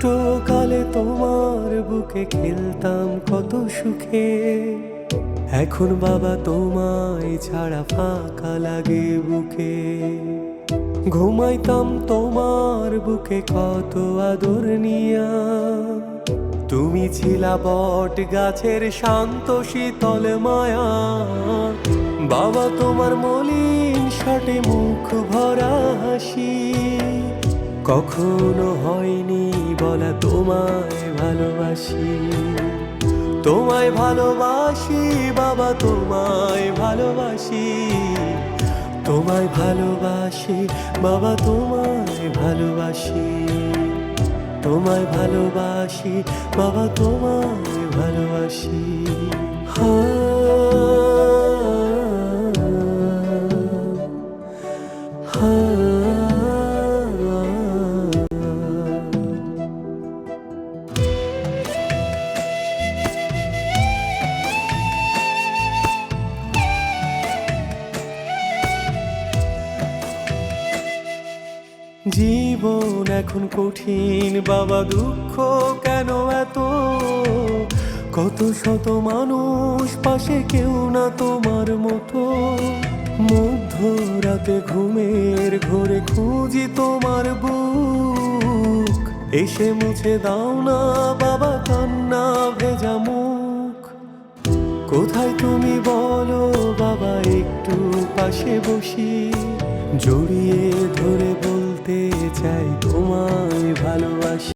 ছোটকালে তোমার বুকে খেলতাম কত সুখে, এখন বাবা তোমায় ছাড়া ফাঁকা লাগে বুকে। ঘুমাইতাম তোমার বুকে কত আদর নিয়া, তুমি ছিলা বট গাছের শান্ত শীতল মায়া। বাবা তোমার মলিন শাটে মুখ ভরা হাসি, কখনো হয়নি বলা তোমায় ভালোবাসি। তোমায় ভালোবাসি বাবা, তোমায় ভালোবাসি, তোমায় ভালোবাসি বাবা, তোমায় ভালোবাসি, তোমায় ভালোবাসি বাবা, তোমায় ভালোবাসি। জীবন এখন কঠিন বাবা, দুঃখ কেন এত? কত শত মানুষ পাশে, কেউ না তোমার মতো। মধ্যরাতে ঘুমের ঘোরে খুঁজি তোমার বুক, এসে মুছে দাও না বাবা কান্না ভেজা মুখ। কোথায় তুমি বলো বাবা, একটু পাশে বসি, জড়িয়ে ধরে বলতে চাই তোমায় ভালোবাসি।